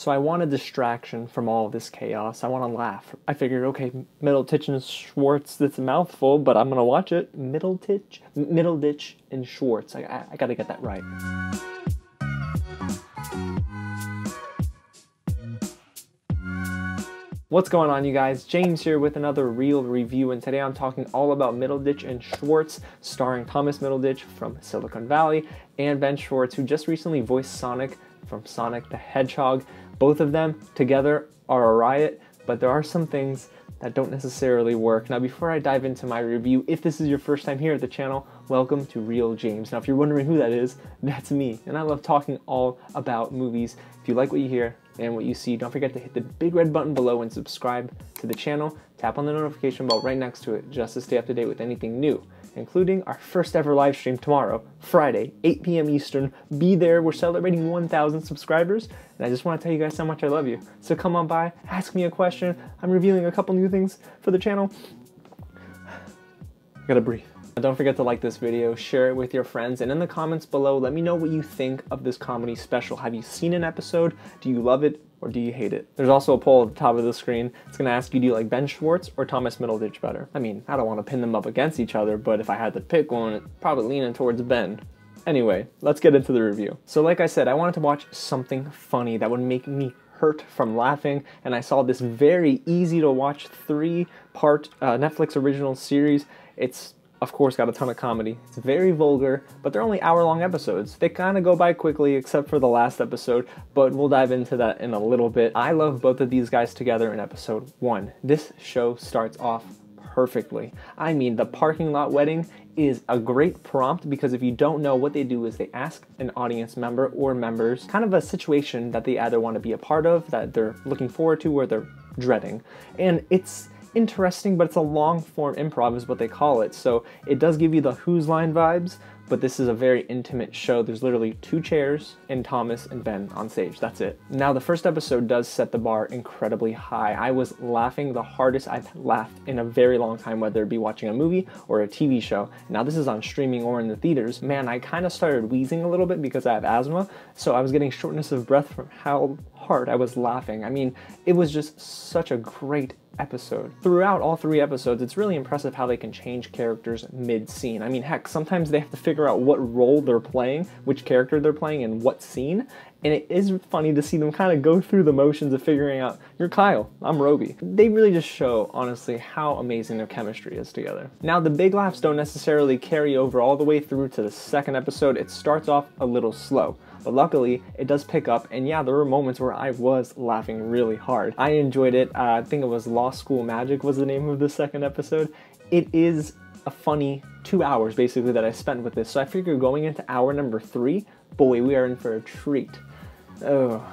So I want a distraction from all this chaos. I want to laugh. I figured, okay, Middleditch and Schwartz, that's a mouthful, but I'm going to watch it. Middleditch and Schwartz. I got to get that right. What's going on, you guys? James here with another real review, and today I'm talking all about Middleditch and Schwartz, starring Thomas Middleditch from Silicon Valley and Ben Schwartz, who just recently voiced Sonic from Sonic the Hedgehog. Both of them together are a riot, but there are some things that don't necessarily work. Now, before I dive into my review, if this is your first time here at the channel, welcome to Real James. Now, if you're wondering who that is, that's me, and I love talking all about movies. If you like what you hear and what you see, don't forget to hit the big red button below and subscribe to the channel. Tap on the notification bell right next to it just to stay up to date with anything new, including our first ever live stream tomorrow, Friday, 8 p.m. Eastern. Be there. We're celebrating 1,000 subscriers, and I just want to tell you guys how much I love you. So come on by, ask me a question. I'm revealing a couple new things for the channel. I gotta breathe. Don't forget to like this video, share it with your friends, and in the comments below, let me know what you think of this comedy special. Have you seen an episode? Do you love it or do you hate it? There's also a poll at the top of the screen. It's gonna ask you, do you like Ben Schwartz or Thomas Middleditch better? I mean, I don't want to pin them up against each other, but if I had to pick one, it's probably leaning towards Ben. Anyway, let's get into the review. So like I said, I wanted to watch something funny that would make me hurt from laughing, and I saw this very easy to watch 3-part Netflix original series. It's of course got a ton of comedy. It's very vulgar, but they're only hour-long episodes. They kind of go by quickly except for the last episode, but we'll dive into that in a little bit. I love both of these guys together in episode 1. This show starts off perfectly. I mean, the parking lot wedding is a great prompt because if you don't know, what they do is they ask an audience member or members kind of a situation that they either want to be a part of, that they're looking forward to, or they're dreading. And it's interesting, but it's a long-form improv is what they call it, so it does give you the Who's Line vibes, but this is a very intimate show. There's literally 2 chairs and Thomas and Ben on stage. That's it. Now, the first episode does set the bar incredibly high. I was laughing the hardest I've laughed in a very long time, whether it be watching a movie or a TV show. Now, this is on streaming or in the theaters. Man, I kind of started wheezing a little bit because I have asthma, so I was getting shortness of breath from how hard I was laughing. I mean, it was just such a great episode. Throughout all 3 episodes, it's really impressive how they can change characters mid-scene. I mean, heck, sometimes they have to figure out what role they're playing, which character they're playing, in what scene, and it is funny to see them kind of go through the motions of figuring out, you're Kyle, I'm Roby. They really just show, honestly, how amazing their chemistry is together. Now, the big laughs don't necessarily carry over all the way through to the second episode. It starts off a little slow, but luckily it does pick up, and yeah, there were moments where I was laughing really hard. I enjoyed it. I think it was Law School Magic was the name of the second episode. It is a funny 2 hours basically that I spent with this, so I figure going into hour number 3, boy, we are in for a treat. Oh,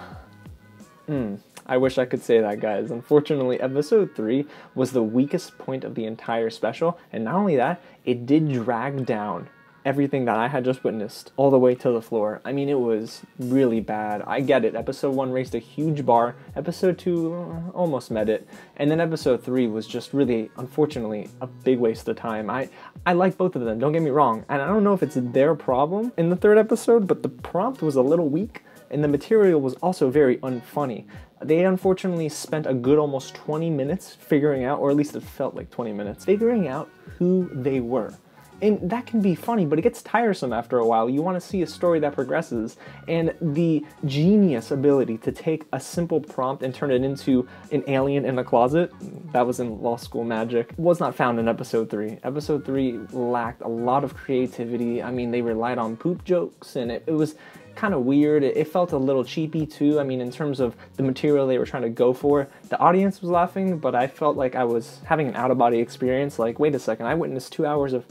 I wish I could say that, guys. Unfortunately, episode 3 was the weakest point of the entire special, and not only that, it did drag down everything that I had just witnessed all the way to the floor. I mean, it was really bad. I get it. Episode 1 raised a huge bar. Episode 2 almost met it. And then episode 3 was just really, unfortunately, a big waste of time. I like both of them, don't get me wrong. And I don't know if it's their problem in the 3rd episode, but the prompt was a little weak, and the material was also very unfunny. They unfortunately spent a good almost 20 minutes figuring out, or at least it felt like 20 minutes, figuring out who they were. And that can be funny, but it gets tiresome after a while. You want to see a story that progresses, and the genius ability to take a simple prompt and turn it into an alien in a closet, that was in Law School Magic, was not found in episode 3. Episode 3 lacked a lot of creativity. I mean, they relied on poop jokes, and it was kind of weird. It felt a little cheapy too. I mean, in terms of the material they were trying to go for, the audience was laughing, but I felt like I was having an out-of-body experience. Like, wait a second, I witnessed 2 hours of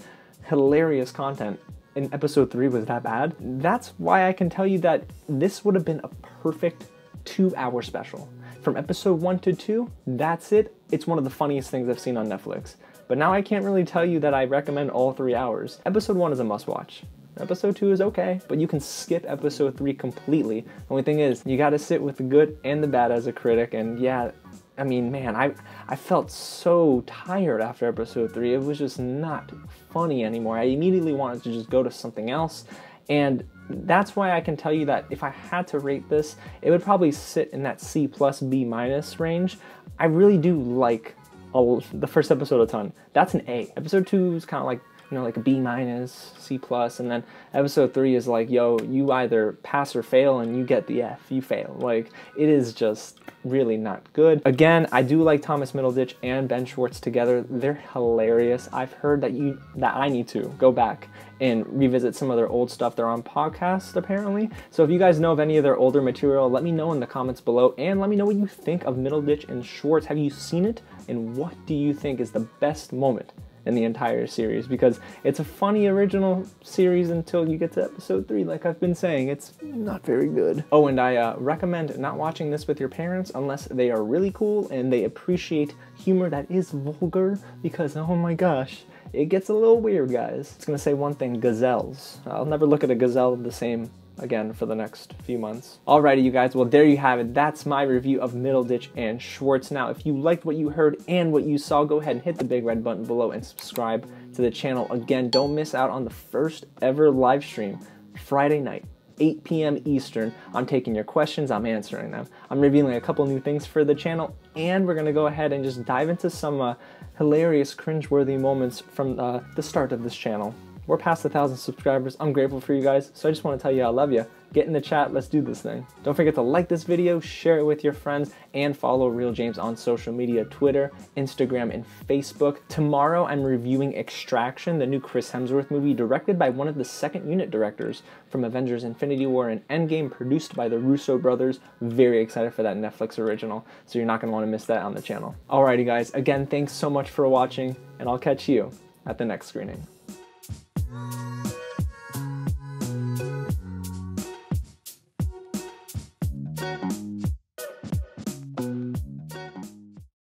hilarious content, and episode 3 was that bad? That's why I can tell you that this would have been a perfect 2-hour special. From episode 1 to 2, that's it. It's one of the funniest things I've seen on Netflix. But now I can't really tell you that I recommend all 3 hours. Episode 1 is a must-watch. Episode 2 is okay, but you can skip episode 3 completely. The only thing is, you gotta sit with the good and the bad as a critic, and yeah, I mean, man, I felt so tired after episode 3. It was just not funny anymore. I immediately wanted to just go to something else, and that's why I can tell you that if I had to rate this, it would probably sit in that C plus B minus range. I really do like the first episode a ton. That's an A. Episode 2 is kind of like, you know, like a B minus, C plus, and then episode 3 is like, yo, you either pass or fail, and you get the F, you fail. Like, it is just really not good. Again, I do like Thomas Middleditch and Ben Schwartz together. They're hilarious. I've heard that I need to go back and revisit some of their old stuff. They're on podcast, apparently. So if you guys know of any of their older material, let me know in the comments below, and let me know what you think of Middleditch and Schwartz. Have you seen it? And what do you think is the best moment in the entire series? Because it's a funny original series until you get to episode 3. Like I've been saying, it's not very good. Oh, and I recommend not watching this with your parents unless they are really cool and they appreciate humor that is vulgar, because oh my gosh, it gets a little weird, guys. It's gonna say one thing: gazelles. I'll never look at a gazelle the same again for the next few months. Alrighty, you guys, well, there you have it. That's my review of Middleditch and Schwartz. Now, if you liked what you heard and what you saw, go ahead and hit the big red button below and subscribe to the channel. Again, don't miss out on the first ever live stream, Friday night, 8 p.m. Eastern. I'm taking your questions, I'm answering them. I'm revealing a couple new things for the channel, and we're gonna go ahead and just dive into some hilarious, cringeworthy moments from the start of this channel. We're past 1,000 subscribers. I'm grateful for you guys, so I just want to tell you I love you. Get in the chat, let's do this thing. Don't forget to like this video, share it with your friends, and follow Real James on social media, Twitter, Instagram, and Facebook. Tomorrow I'm reviewing Extraction, the new Chris Hemsworth movie, directed by one of the second unit directors from Avengers Infinity War and Endgame, produced by the Russo brothers. Very excited for that Netflix original, so you're not going to want to miss that on the channel. Alrighty guys, again, thanks so much for watching, and I'll catch you at the next screening.